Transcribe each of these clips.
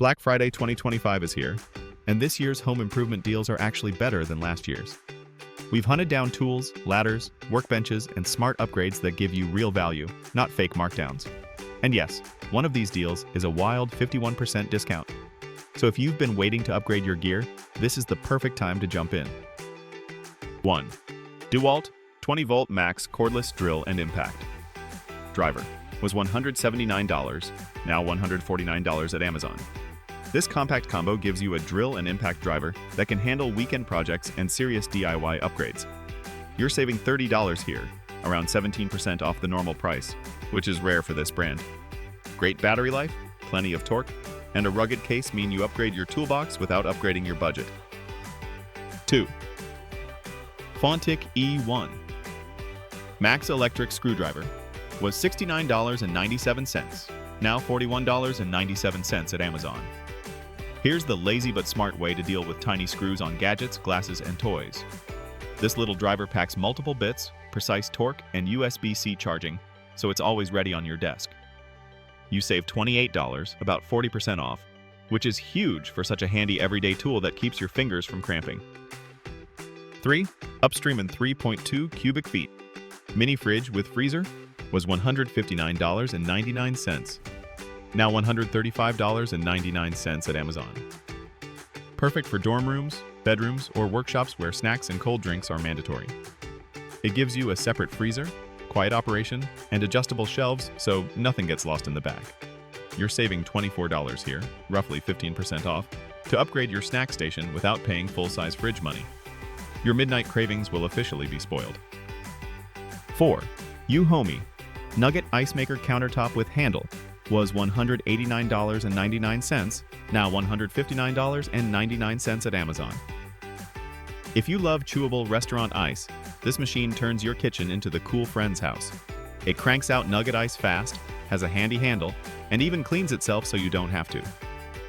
Black Friday 2025 is here, and this year's home improvement deals are actually better than last year's. We've hunted down tools, ladders, workbenches, and smart upgrades that give you real value, not fake markdowns. And yes, one of these deals is a wild 51% discount. So if you've been waiting to upgrade your gear, this is the perfect time to jump in. 1. DEWALT 20-volt max cordless drill and impact. Driver was $179, now $149 at Amazon. This compact combo gives you a drill and impact driver that can handle weekend projects and serious DIY upgrades. You're saving $30 here, around 17% off the normal price, which is rare for this brand. Great battery life, plenty of torque, and a rugged case mean you upgrade your toolbox without upgrading your budget. 2. Fanttik E1 Max Electric Screwdriver was $69.97, now $41.97 at Amazon. Here's the lazy but smart way to deal with tiny screws on gadgets, glasses, and toys. This little driver packs multiple bits, precise torque, and USB-C charging, so it's always ready on your desk. You save $28, about 40% off, which is huge for such a handy everyday tool that keeps your fingers from cramping. 3. Upstreman 3.2 Cu.Ft Mini Fridge with Freezer was $159.99, now $135.99 at Amazon. Perfect for dorm rooms, bedrooms, or workshops where snacks and cold drinks are mandatory. It gives you a separate freezer, quiet operation, and adjustable shelves so nothing gets lost in the bag. You're saving $24 here, roughly 15% off, to upgrade your snack station without paying full-size fridge money. Your midnight cravings will officially be spoiled. 4. EUHOMY Nugget Ice Maker Countertop with Handle was $189.99, now $159.99 at Amazon. If you love chewable restaurant ice, this machine turns your kitchen into the cool friend's house. It cranks out nugget ice fast, has a handy handle, and even cleans itself so you don't have to.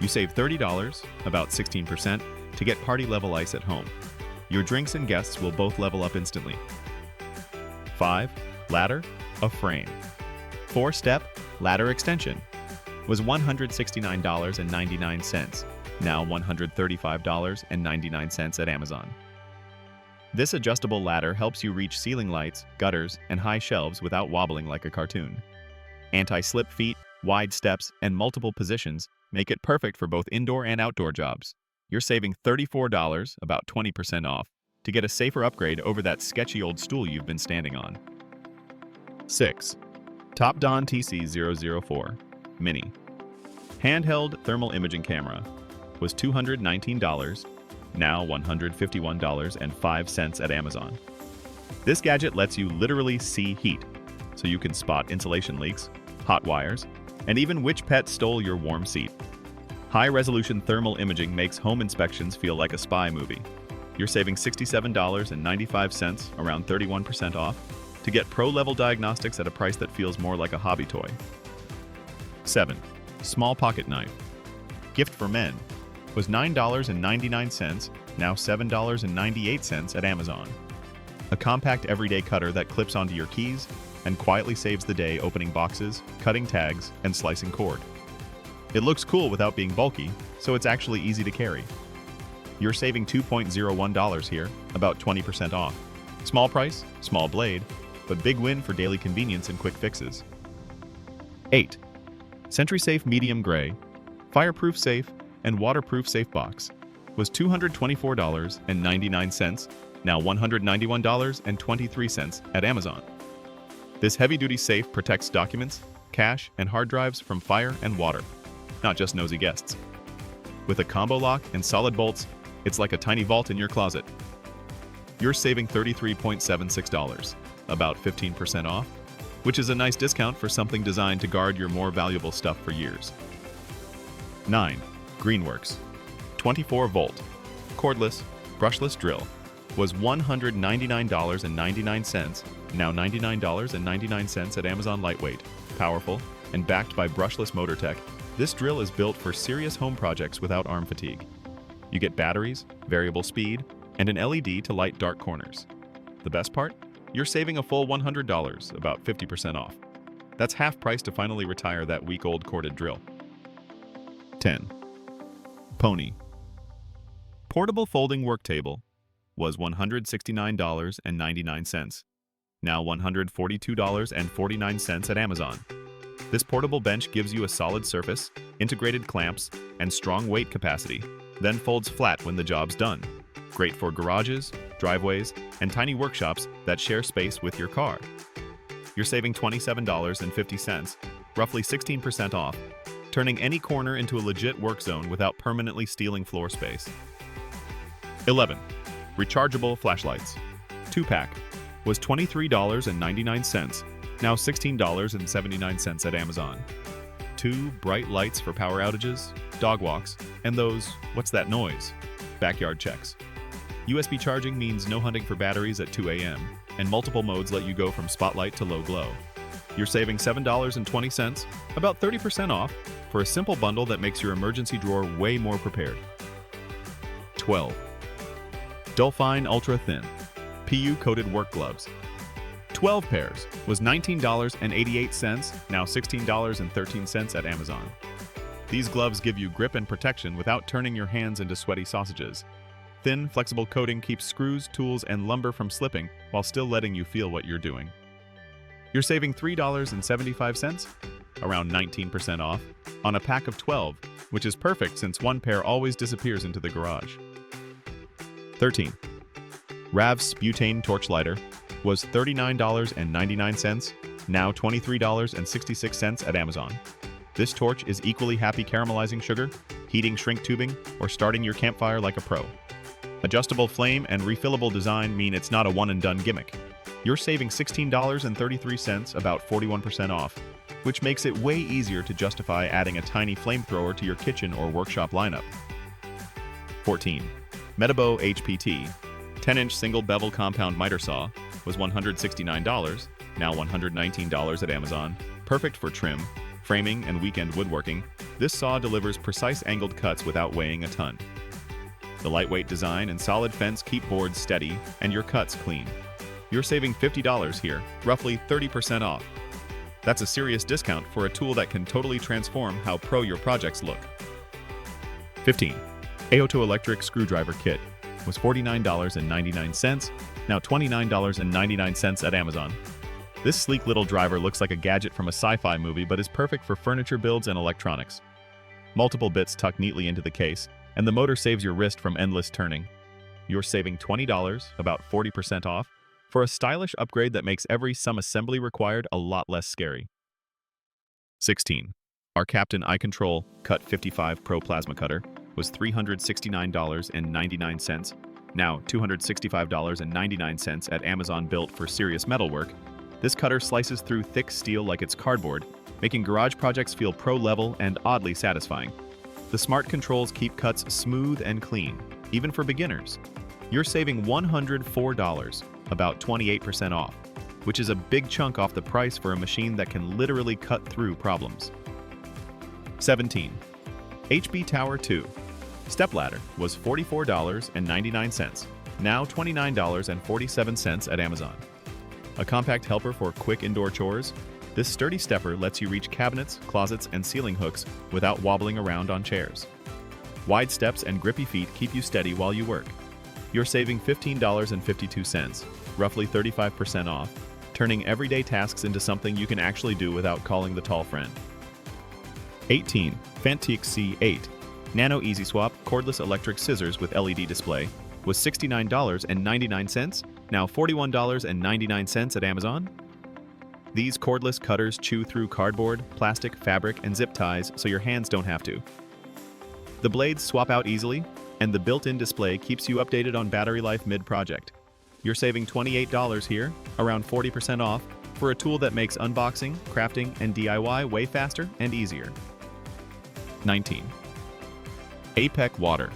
You save $30, about 16%, to get party-level ice at home. Your drinks and guests will both level up instantly. 5. Ladder, a frame. 4-step ladder extension was $169.99, now $135.99 at Amazon. This adjustable ladder helps you reach ceiling lights, gutters, and high shelves without wobbling like a cartoon. Anti-slip feet, wide steps, and multiple positions make it perfect for both indoor and outdoor jobs. You're saving $34, about 20% off, to get a safer upgrade over that sketchy old stool you've been standing on. 6. TOPDON TC004 Mini Handheld Thermal Imaging Camera was $219, now $151.05 at Amazon. This gadget lets you literally see heat, so you can spot insulation leaks, hot wires, and even which pet stole your warm seat. High-resolution thermal imaging makes home inspections feel like a spy movie. You're saving $67.95, around 31% off, to get pro-level diagnostics at a price that feels more like a hobby toy. 7. Small Pocket Knife Gift for Men was $9.99, now $7.98 at Amazon. A compact everyday cutter that clips onto your keys and quietly saves the day opening boxes, cutting tags, and slicing cord. It looks cool without being bulky, so it's actually easy to carry. You're saving $2.01 here, about 20% off. Small price, small blade, but big win for daily convenience and quick fixes. 8. SentrySafe Medium Gray, Fireproof Safe, and Waterproof Safe Box was $224.99, now $191.23 at Amazon. This heavy-duty safe protects documents, cash, and hard drives from fire and water, not just nosy guests. With a combo lock and solid bolts, it's like a tiny vault in your closet. You're saving $33.76, about 15% off, which is a nice discount for something designed to guard your more valuable stuff for years. 9. Greenworks 24-volt Cordless Brushless Drill was $199.99, now $99.99 at Amazon. Lightweight, powerful, and backed by brushless motor tech, this drill is built for serious home projects without arm fatigue. You get batteries, variable speed, and an LED to light dark corners. The best part? You're saving a full $100, about 50% off. That's half price to finally retire that week-old corded drill. 10. Pony. Portable folding work table was $169.99, now $142.49 at Amazon. This portable bench gives you a solid surface, integrated clamps, and strong weight capacity, then folds flat when the job's done. Great for garages, driveways, and tiny workshops that share space with your car. You're saving $27.50, roughly 16% off, turning any corner into a legit work zone without permanently stealing floor space. 11. Rechargeable flashlights. 2-pack was $23.99, now $16.79 at Amazon. 2 bright lights for power outages, dog walks, and those "what's that noise?" backyard checks. USB charging means no hunting for batteries at 2 a.m., and multiple modes let you go from spotlight to low glow. You're saving $7.20, about 30% off, for a simple bundle that makes your emergency drawer way more prepared. 12. DULFINE Ultra Thin PU-coated work gloves. 12 pairs was $19.88, now $16.13 at Amazon. These gloves give you grip and protection without turning your hands into sweaty sausages. Thin, flexible coating keeps screws, tools, and lumber from slipping while still letting you feel what you're doing. You're saving $3.75, around 19% off, on a pack of 12, which is perfect since one pair always disappears into the garage. 13. RAVS Butane Torch Lighter was $39.99, now $23.66 at Amazon. This torch is equally happy caramelizing sugar, heating shrink tubing, or starting your campfire like a pro. Adjustable flame and refillable design mean it's not a one-and-done gimmick. You're saving $16.33, about 41% off, which makes it way easier to justify adding a tiny flamethrower to your kitchen or workshop lineup. 14. Metabo HBT 10-inch single bevel compound miter saw was $169, now $119 at Amazon. Perfect for trim, framing, and weekend woodworking, this saw delivers precise angled cuts without weighing a ton. The lightweight design and solid fence keep boards steady and your cuts clean. You're saving $50 here, roughly 30% off. That's a serious discount for a tool that can totally transform how pro your projects look. 15. HOTO electric screwdriver kit was $49.99, now $29.99 at Amazon. This sleek little driver looks like a gadget from a sci-fi movie but is perfect for furniture builds and electronics. Multiple bits tuck neatly into the case, and the motor saves your wrist from endless turning. You're saving $20, about 40% off, for a stylish upgrade that makes every some assembly required a lot less scary. 16. ARCCAPTAIN iControl Cu.Ft Pro Plasma Cutter was $369.99, now $265.99 at Amazon. Built for serious metalwork, this cutter slices through thick steel like it's cardboard, making garage projects feel pro-level and oddly satisfying. The smart controls keep cuts smooth and clean, even for beginners. You're saving $104, about 28% off, which is a big chunk off the price for a machine that can literally cut through problems. 17. HBTower 2 Stepladder was $44.99, now $29.47 at Amazon. A compact helper for quick indoor chores, this sturdy stepper lets you reach cabinets, closets, and ceiling hooks without wobbling around on chairs. Wide steps and grippy feet keep you steady while you work. You're saving $15.52, roughly 35% off, turning everyday tasks into something you can actually do without calling the tall friend. 18. Fanttik C8 Nano Easyswap Cordless Electric Scissors with LED display was $69.99, now $41.99 at Amazon. These cordless cutters chew through cardboard, plastic, fabric, and zip ties so your hands don't have to. The blades swap out easily, and the built-in display keeps you updated on battery life mid-project. You're saving $28 here, around 40% off, for a tool that makes unboxing, crafting, and DIY way faster and easier. 19. APEC Water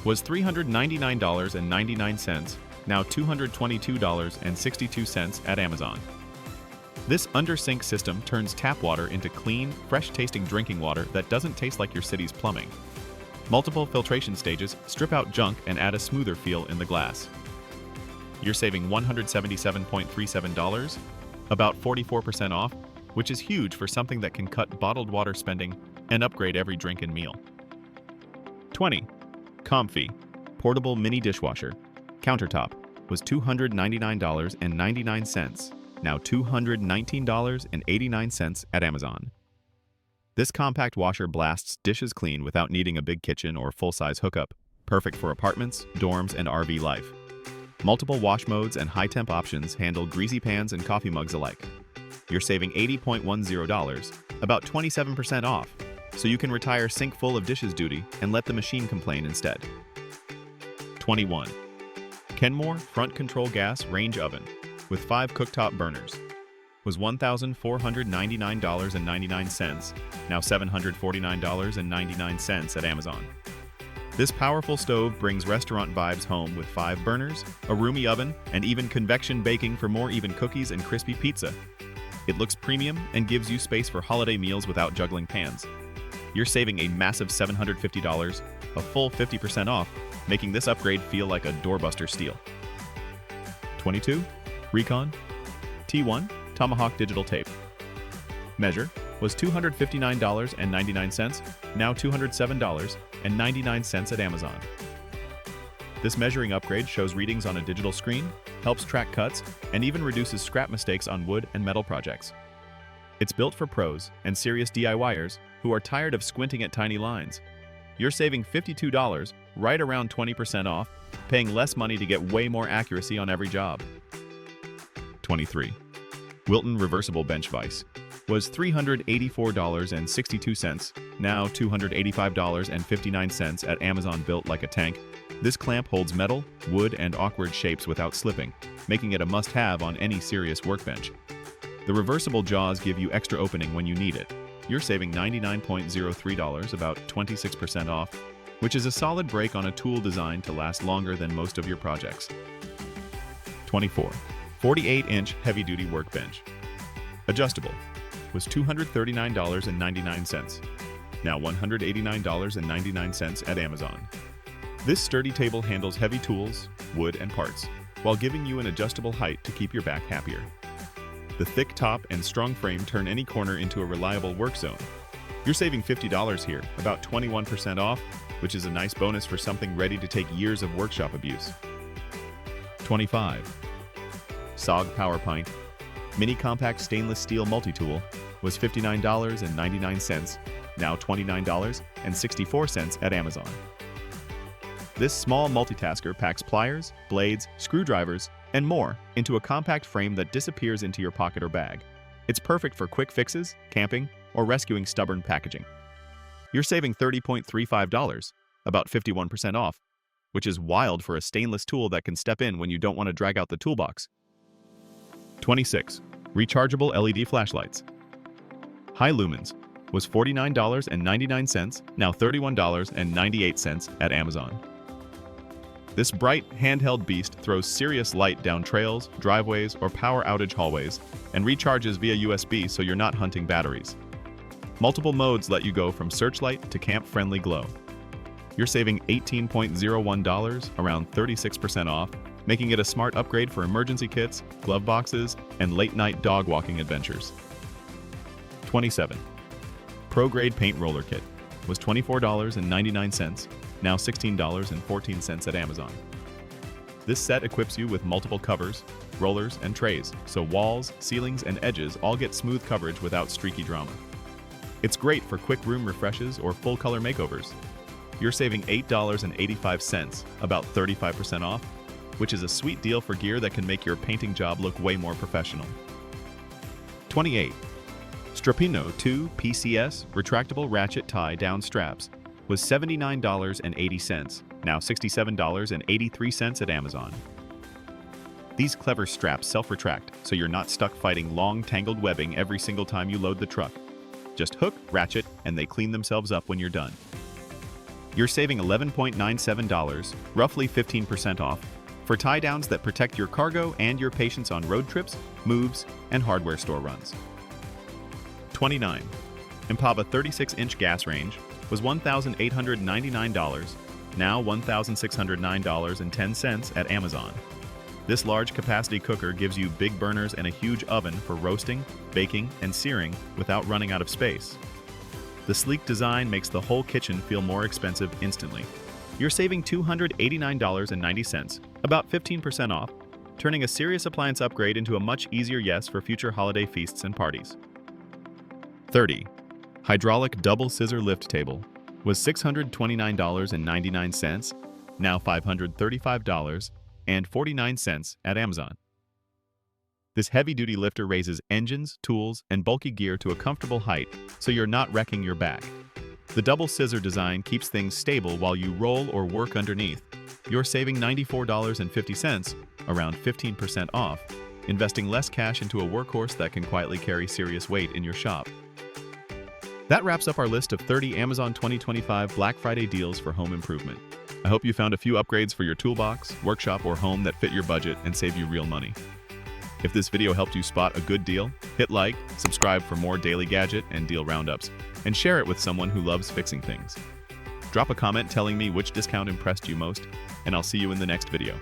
was $399.99, now $222.62 at Amazon. This under-sink system turns tap water into clean, fresh-tasting drinking water that doesn't taste like your city's plumbing. Multiple filtration stages strip out junk and add a smoother feel in the glass. You're saving $177.37, about 44% off, which is huge for something that can cut bottled water spending and upgrade every drink and meal. 20. Comfy Portable Mini Dishwasher. Countertop was $299.99, now $219.89 at Amazon. This compact washer blasts dishes clean without needing a big kitchen or full-size hookup, perfect for apartments, dorms, and RV life. Multiple wash modes and high-temp options handle greasy pans and coffee mugs alike. You're saving $80.10, about 27% off, so you can retire sink full of dishes duty and let the machine complain instead. 21. Kenmore Front Control Gas Range Oven with 5 cooktop burners was $1,499.99, now $749.99 at Amazon. This powerful stove brings restaurant vibes home with 5 burners, a roomy oven, and even convection baking for more even cookies and crispy pizza. It looks premium and gives you space for holiday meals without juggling pans. You're saving a massive $750, a full 50% off, making this upgrade feel like a doorbuster steal. 22. Recon T1 Tomahawk Digital Tape. Measure was $259.99, now $207.99 at Amazon. This measuring upgrade shows readings on a digital screen, helps track cuts, and even reduces scrap mistakes on wood and metal projects. It's built for pros and serious DIYers who are tired of squinting at tiny lines. You're saving $52, right around 20% off, paying less money to get way more accuracy on every job. 23. Wilton Reversible Bench Vise was $384.62, now $285.59 at Amazon. Built like a tank, this clamp holds metal, wood, and awkward shapes without slipping, making it a must-have on any serious workbench. The reversible jaws give you extra opening when you need it. You're saving $99.03, about 26% off, which is a solid break on a tool designed to last longer than most of your projects. 24. 48-inch heavy-duty workbench. Adjustable was $239.99, now $189.99 at Amazon. This sturdy table handles heavy tools, wood, and parts, while giving you an adjustable height to keep your back happier. The thick top and strong frame turn any corner into a reliable work zone. You're saving $50 here, about 21% off, which is a nice bonus for something ready to take years of workshop abuse. 25. SOG Power Pint Mini Compact Stainless Steel Multi-Tool was $59.99, now $29.64 at Amazon. This small multitasker packs pliers, blades, screwdrivers, and more into a compact frame that disappears into your pocket or bag. It's perfect for quick fixes, camping, or rescuing stubborn packaging. You're saving $30.35, about 51% off, which is wild for a stainless tool that can step in when you don't want to drag out the toolbox. 26. Rechargeable LED Flashlights. High Lumens was $49.99, now $31.98 at Amazon. This bright, handheld beast throws serious light down trails, driveways, or power outage hallways, and recharges via USB so you're not hunting batteries. Multiple modes let you go from searchlight to camp-friendly glow. You're saving $18.01, around 36% off, making it a smart upgrade for emergency kits, glove boxes, and late-night dog walking adventures. 27. Pro-Grade Paint Roller Kit was $24.99, now $16.14 at Amazon. This set equips you with multiple covers, rollers, and trays, so walls, ceilings, and edges all get smooth coverage without streaky drama. It's great for quick room refreshes or full-color makeovers. You're saving $8.85, about 35% off, which is a sweet deal for gear that can make your painting job look way more professional. 28. Strapino 2 PCS Retractable Ratchet Tie Down Straps was $79.80, now $67.83 at Amazon. These clever straps self-retract, so you're not stuck fighting long, tangled webbing every single time you load the truck. Just hook, ratchet, and they clean themselves up when you're done. You're saving $11.97, roughly 15% off, for tie-downs that protect your cargo and your patience on road trips, moves, and hardware store runs. 29. Impava 36-inch gas range was $1,899, now $1,609.10 at Amazon. This large capacity cooker gives you big burners and a huge oven for roasting, baking, and searing without running out of space. The sleek design makes the whole kitchen feel more expensive instantly. You're saving $289.90, about 15% off, turning a serious appliance upgrade into a much easier yes for future holiday feasts and parties. 30. Hydraulic double scissor lift table was $629.99, now $535.49 at Amazon. This heavy-duty lifter raises engines, tools, and bulky gear to a comfortable height so you're not wrecking your back. The double scissor design keeps things stable while you roll or work underneath. You're saving $94.50, around 15% off, investing less cash into a workhorse that can quietly carry serious weight in your shop. That wraps up our list of 30 Amazon 2025 Black Friday deals for home improvement. I hope you found a few upgrades for your toolbox, workshop, or home that fit your budget and save you real money. If this video helped you spot a good deal, hit like, subscribe for more daily gadget and deal roundups, and share it with someone who loves fixing things. Drop a comment telling me which discount impressed you most, and I'll see you in the next video.